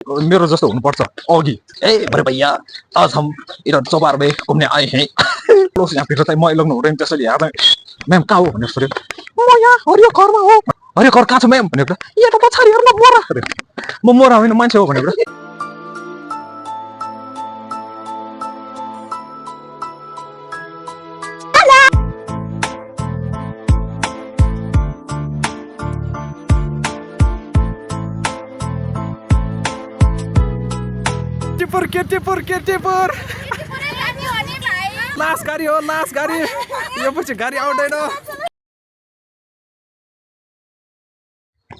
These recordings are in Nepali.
मेरो जस्तो हुनुपर्छ अघि ए भरे भैया आज हम इधर चौबार में घूमने आए हैं लोग यहाँ भित्र चाहिँ म लग्नु हुँदैन त्यसैले यहाँ चाहिँ म्याम कहाँ हो भनेर सोध्यो म यहाँ हरियो घरमा हो हरियो घर कहाँ छ म्याम भनेको यहाँ त पछाडि हेर्न मोरा म मोरा होइन मान्छे हो भनेको टिपर लास गाडी हो लास गाडी यो पछि गाडी आउँदैन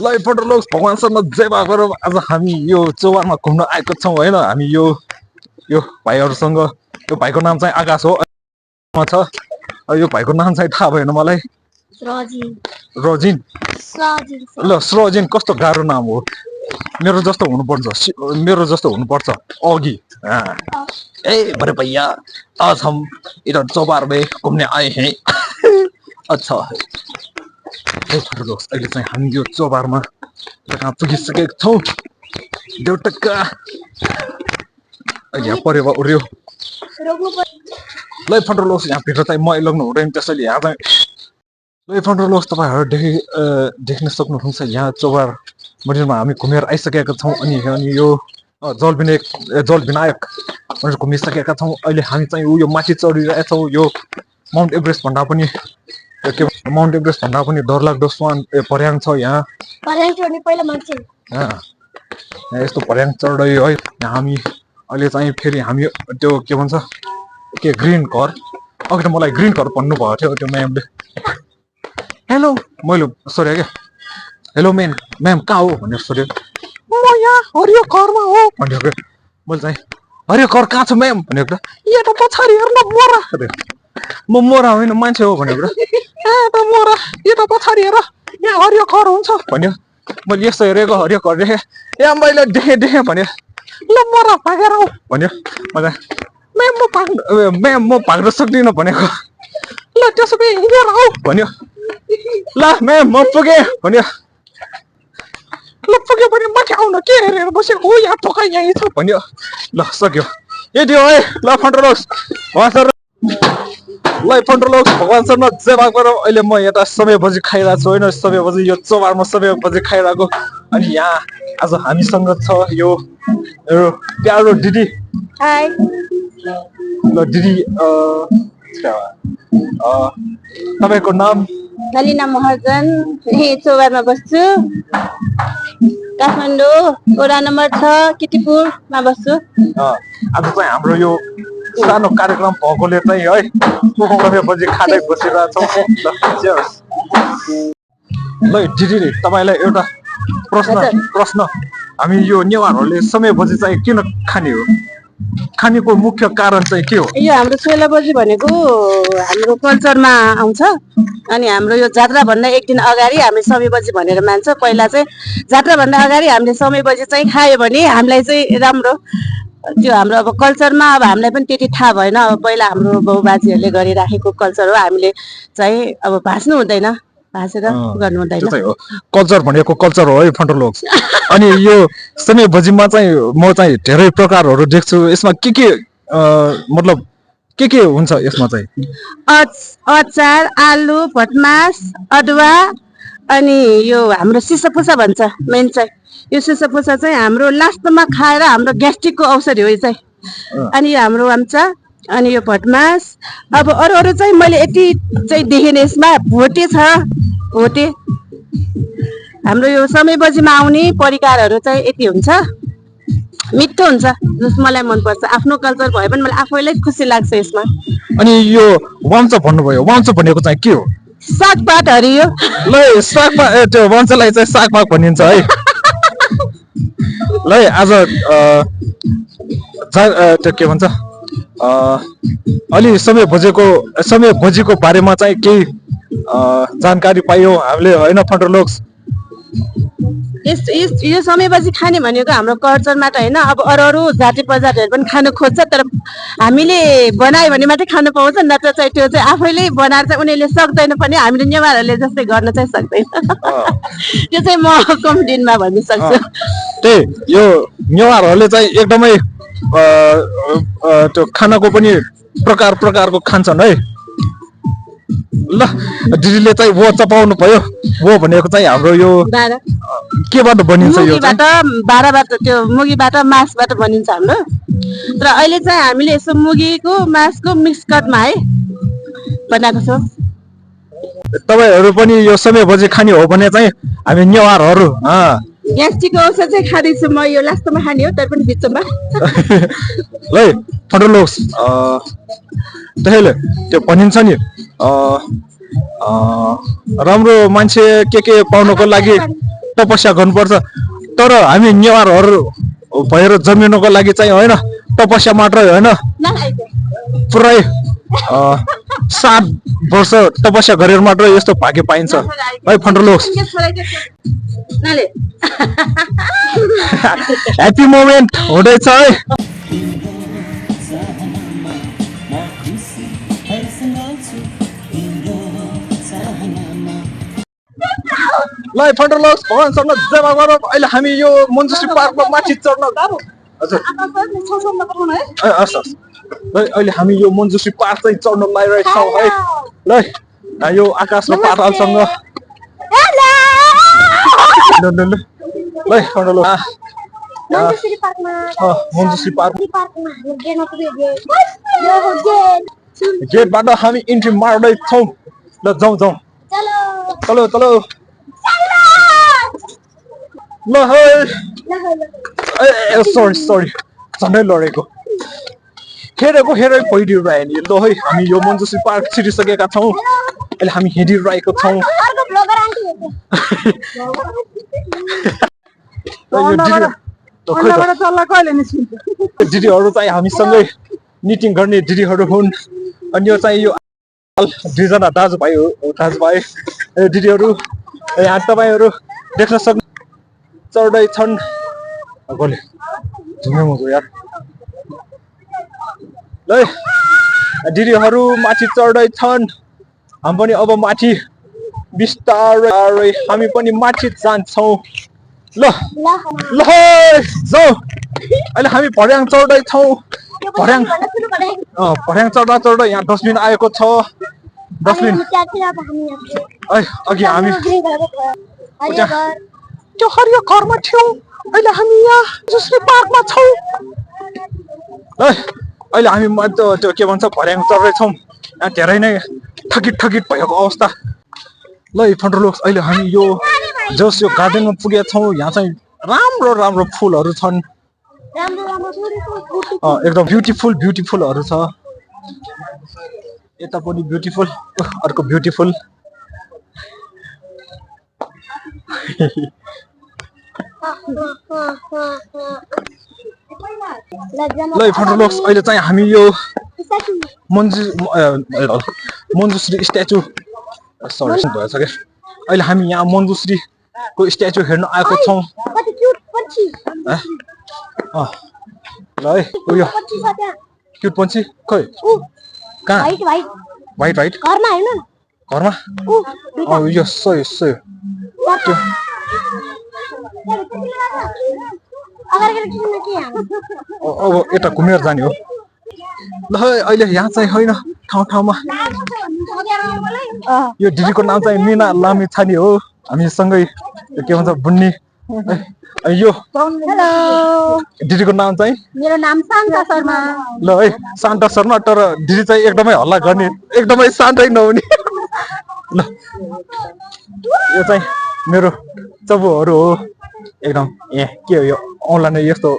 ल एकपल्ट लोग भगवानसँग जय बागर आज हामी यो चौबारमा घुम्न आएको छौँ होइन हामी यो भाइहरूसँग यो भाइको नाम चाहिँ आकाश हो छ यो भाइको नाम चाहिँ थाहा भएन मलाई रजिन ल सृजिन कस्तो गाह्रो नाम हो मेरो जस्तो हुनुपर्छ अघि ए भरे भैया आज हम इधर चौबार में घूमने आए हैं अच्छा अहिले चाहिँ हामी यो चौबारमा कहाँ पुगिसकेका छौँ देउटक्का यहाँ परेवा उड्यो ल फन्ड्रोलोस यहाँ भित्र चाहिँ म लग्नु हुँदैन त्यसैले यहाँ चाहिँ ल फन्ड्रोलोस तपाईँहरू देख्न सक्नुहुन्छ यहाँ चौबार मन्दिरमा हामी घुमेर आइसकेका छौँ अनि यो जलविनायक भनेर घुमिसकेका छौँ अहिले हामी चाहिँ यो माथि चढिरहेका छौँ यो माउन्ट एभरेस्ट भन्दा पनि डरलाग्दो स्वान पर्याङ छ यहाँ यस्तो पर्याङ चढ्दै है यहाँ हामी अहिले चाहिँ फेरि हामी त्यो के भन्छ के ग्रिन घर अघि त मलाई ग्रिन घर भन्नु भएको थियो त्यो म्यामले हेलो मैले सोधेँ क्या हेलो म्याम कहाँ हो भनेर सोध्यो म यहाँ हरियो घरमा हो भनेको मैले चाहिँ हरियो घर कहाँ छ म्याम भनेको यहाँ त पछाडि हेर्न मोरा म मोरा होइन मान्छे हो भनेको त मोरा यो त पछाडि हेर यहाँ हरियो घर हुन्छ भन्यो मैले यस्तो हेरेको हरियो घर देखेँ यहाँ मैले देखेँ भने ल मोरा भागेर आऊ भन्यो मलाई म्याम म भाग्न सक्दिनँ भनेको ल त्यसो भए हिँडेर आऊ भन्यो ल म्याम म पुगेँ भन्यो ल पुग्यो भने माथि आउन के हेरेर बस्यो हो यहाँ टोका यहीँ छ भन्यो ल सक्यो यति हो है ल फन्ड्रोलोस भगवान शर्मा जय बागर अहिले म यता समय बजी खाइरहेको छु होइन समय बजी यो चौबारमा समय बजी खाइरहेको अनि यहाँ आज हामीसँग छ यो प्यारो दिदी ल दिदी तपाईँको नाम नलिना महर्जन चौबारमा बस्छु काठमाडौँ वडा नम्बर 6 किर्तिपुरमा बस्छु आज चाहिँ हाम्रो यो सानो कार्यक्रम भएकोले चाहिँ है समय बजी खाँदै बसिरहेको छौँ ल दिदी तपाईँलाई एउटा प्रश्न हामी यो नेवारहरूले समय बजी चाहिँ किन खाने हो खानेको मुख्य कारण चाहिँ के हो यो हाम्रो 16 बजी भनेको हाम्रो कल्चरमा आउँछ अनि हाम्रो यो जात्रा भन्दा एक दिन अगाडि हामी समय बजी भनेर मान्छ पहिला चाहिँ जात्रा भन्दा अगाडि हामीले समय बजी चाहिँ खायो भने हामीलाई चाहिँ राम्रो त्यो हाम्रो अब कल्चरमा अब हामीलाई पनि त्यति थाहा भएन अब पहिला हाम्रो बाबुबाजेहरूले गरिराखेको कल्चर हो हामीले चाहिँ अब भाँच्नु हुँदैन भाँचेर गर्नु हुँदैन कल्चर भनेको कल्चर हो है फन्ड्रोलोस अनि यो समय बजीमा चाहिँ म चाहिँ धेरै प्रकारहरू देख्छु यसमा के मतलब के हुन्छ यसमा चाहिँ अचार आलु भटमास अदुवा अनि यो हाम्रो सिसाफुसा भन्छ मेन चाहिँ यो सिसाफुसा चाहिँ हाम्रो लास्टमा खाएर हाम्रो ग्यास्ट्रिकको औषधि हो यो चाहिँ अनि यो हाम्रो आउँछ अनि यो भटमास अब अरू चाहिँ मैले यति चाहिँ देखेँ यसमा भोटे छ भोटे हाम्रो यो समय बजीमा आउने परिकारहरू चाहिँ यति हुन्छ मिठो हुन्छ जस मलाई मनपर्छ आफ्नो कल्चर भए पनि मलाई आफैलाई खुसी लाग्छ यसमा अनि यो वाम्चा भन्नुभयो वाम्चा भनेको चाहिँ के हो सागपात हरियो ल सागपात त्यो वाम्चालाई चाहिँ सागपात भनिन्छ है ल आज त्यो के भन्छ अलि समय बजीको बारेमा चाहिँ केही जानकारी पाइयो हामीले होइन फन्ड्रोलोस यो समयपछि खाने भनेको हाम्रो कल्चरमा त होइन अब अरू अरू जाति प्रजातिहरू पनि खानु खोज्छ तर हामीले बनायो भने मात्रै खानु पाउँछ नत्र चाहिँ त्यो चाहिँ आफैले बनाएर चाहिँ उनीहरूले सक्दैन पनि हामीले नेवारहरूले जस्तै गर्न चाहिँ सक्दैन त्यो चाहिँ म कम दिनमा भन्न सक्छु त्यही यो नेवारहरूले चाहिँ एकदमै त्यो खानाको पनि प्रकार प्रकारको खान्छन् है ल दिदीले चाहिँ वो चपाउनु भयो वो भनेको चाहिँ हाम्रो यो केबाट बनिन्छ यो बाह्रबाट त्यो मुगीबाट मासबाट बनिन्छ हाम्रो तर अहिले चाहिँ हामीले यसो मुगीको मासको मिक्स कटमा है बनाएको छौँ तपाईहरु पनि यो समयपछि खाने हो भने चाहिँ हामी नेवारहरू ग्यास्ट्रिकको औषध चाहिँ खाँदैछु म यो लास्टमा खाने हो तर पनि बिचमा ल फन्डलोस त्यसैले त्यो भनिन्छ नि राम्रो मान्छे के पाउनको लागि तपस्या गर्नुपर्छ तर हामी नेवारहरू भएर जमिनको लागि चाहिँ होइन तपस्या मात्रै होइन पुरै 7 वर्ष तपस्या गरेर मात्र यस्तो भाग्य पाइन्छ है फन्डलोस ह्याप्पी मोमेन्ट हुँदैछ है ल फन्डलोस भगवानसँग जमा गरौँ अहिले हामी यो मन्जुश्री पार्कमा माथि चढ्न हजुर अहिले हामी यो मन्जुश्री पार्क चाहिँ चढ्न लागिरहेछौँ है ल यो आकाश र पातालसँग ल फन्डलोस मन्जुश्री पार्क गेटबाट हामी इन्ट्री मार्दैछौँ ल जाउँ चलो ल सरी झन्डै लडेको हेरेको पहिरिरहेको नि ल है हामी यो मन्जुश्री पार्क छिरिसकेका छौँ अहिले हामी हिँडिरहेको छौँ दिदीहरू चाहिँ हामीसँगै मिटिङ गर्ने दिदीहरू हुन् अनि यो चाहिँ यो 2 जना दाजुभाइ दिदीहरू यहाँ तपाईँहरू देख्न सक्नु चढ्दैछन् गोले झुमेको यार ल दिदीहरू माथि चढ्दैछन् हामी पनि अब माथि बिस्तारै हामी पनि माथि जान्छौँ ल जाऊ अहिले हामी भर्याङ चढ्दैछौँ भर्याङ चढ्दा यहाँ डस्टबिन आएको छ डस्टबिन अघि हामी त्यो हरियो घरमा थियौँ अहिले हामी यहाँ मन्जुश्री पार्कमा छौँ अहिले हामी त्यो के भन्छ भर्याङ चढ्दैछौँ यहाँ धेरै नै थकित भएको अवस्था ल फन्डलोस अहिले हामी यो जस यो गार्डनमा पुगेका छौँ यहाँ चाहिँ राम्रो फुलहरू छन् एकदम ब्युटिफुलहरू छ यता पनि ब्युटिफुल अर्को ब्युटिफुल ल फन्डलोस अहिले चाहिँ हामी यो मन्जुश्री स्ट्याचु सरी भएछ क्या अहिले हामी यहाँ मन्जुश्रीको स्ट्याचु हेर्न आएको छौँ ल है उयो क्युट पन्छी खै कहाँ वाइट घरमा यो सही अब यता घुमेर जाने हो ल अहिले यहाँ चाहिँ होइन ठाउँमा यो दिदीको नाम चाहिँ मिना लामिछाने हो हामीसँगै के भन्छ बुन्नी यो दिदीको नाम चाहिँ मेरो नाम शान्ता शर्मा ल है शान्ता शर्मा तर दिदी चाहिँ एकदमै हल्ला गर्ने एकदमै शान्तै नहुने ल यो चाहिँ मेरो चबुहरू हो एकदम के हो यो औँला नै यस्तो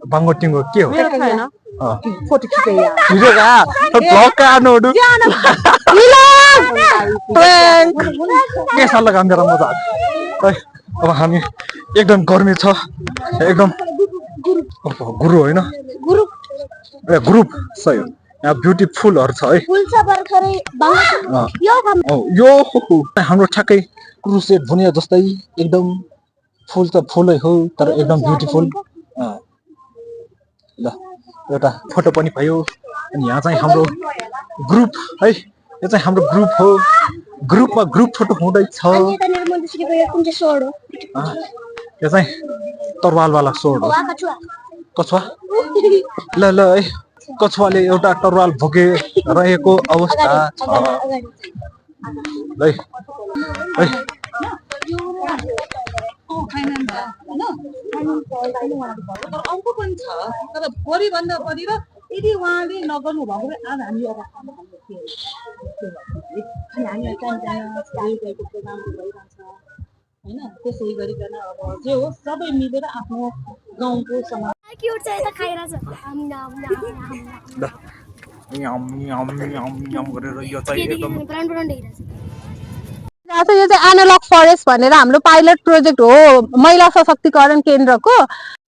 बाङ्गो टिङ्गो के हो के साल कामेर मजा अब हामी एकदम गर्मी छ एकदम गुरु होइन ग्रुप सही हो यहाँ ब्युटिफुलहरू छ है यो हाम्रो ठ्याक्कै क्रुसेट भने जस्तै एकदम फुल त फुलै हो तर एकदम ब्युटिफुल ल एउटा फोटो पनि भयो अनि यहाँ चाहिँ हाम्रो ग्रुप है यो चाहिँ हाम्रो ग्रुप हो ग्रुपमा ग्रुप फोटो हुँदैछ यो चाहिँ तरवालवाला सोड हो कछुवा ल ल है कछुवाले एउटा तरवाल भोगिरहेको अवस्था छ है अर्को पनि छ तर बढी भन्दा बढी र यदि उहाँले नगर्नु भएको भए आज हामी एउटा काम होइन त्यसै गरिकन अब जे हो सबै मिलेर आफ्नो गाउँको समाज गरेर यो चाहिँ एकदम आज यो चाहिँ एनालग फरेस्ट भनेर हाम्रो पाइलट प्रोजेक्ट हो महिला सशक्तिकरण केन्द्रको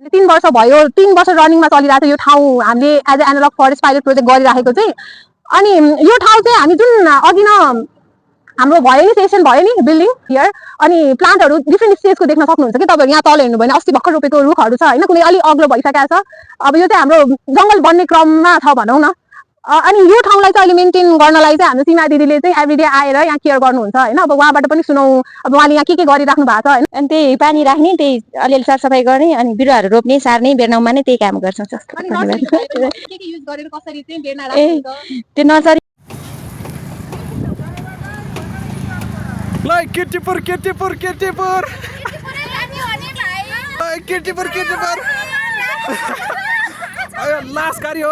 3 वर्ष भयो 3 वर्ष रनिङमा चलिरहेको छ यो ठाउँ हामीले as a analog forest pilot project गरिराखेको चाहिँ अनि यो ठाउँ चाहिँ हामी जुन अघि न हाम्रो भयो नि सेसन भयो नि बिल्डिङ हियर अनि प्लान्टहरू डिफ्रेन्ट स्टेजको देख्न सक्नुहुन्छ कि तपाईँहरू यहाँ तल हेर्नु भयो भने अस्ति भर्खर रोपेको रुखहरू छ होइन कुनै अलिक अग्लो भइसकेको छ अब यो चाहिँ हाम्रो जङ्गल बन्ने क्रममा छ भनौँ न अनि यो ठाउँलाई चाहिँ अहिले मेन्टेन गर्नलाई चाहिँ हाम्रो सीमा दिदीले चाहिँ एभ्रिडे आएर यहाँ केयर गर्नुहुन्छ होइन अब उहाँबाट पनि सुनौँ अब उहाँले यहाँ के गरिराख्नु भएको छ होइन अनि त्यही पानी राख्ने त्यही अलिअलि सरसफाइ गर्ने अनि बिरुवाहरू रोप्ने सार्ने बेर्नाउमा नै त्यही काम गर्छौँ त्यो नर्सरी ल केटीपुर अयो लास गाडी हो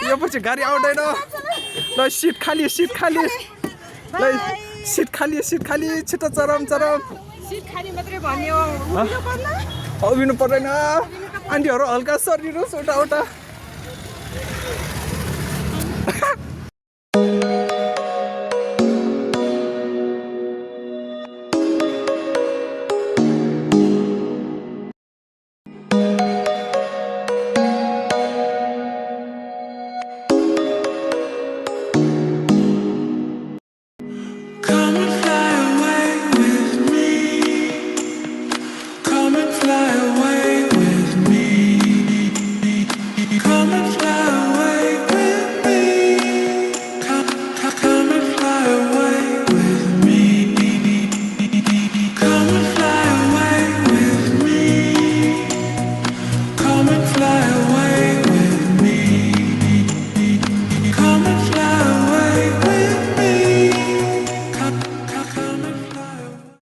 यो पछि गाडी आउँदैन ल सिट खाली ल सिट खाली छिटो चरम सिट खाली मात्रै भन्ने हो उभिनु पर्दैन आन्टीहरू हल्का सरिनुहोस् उता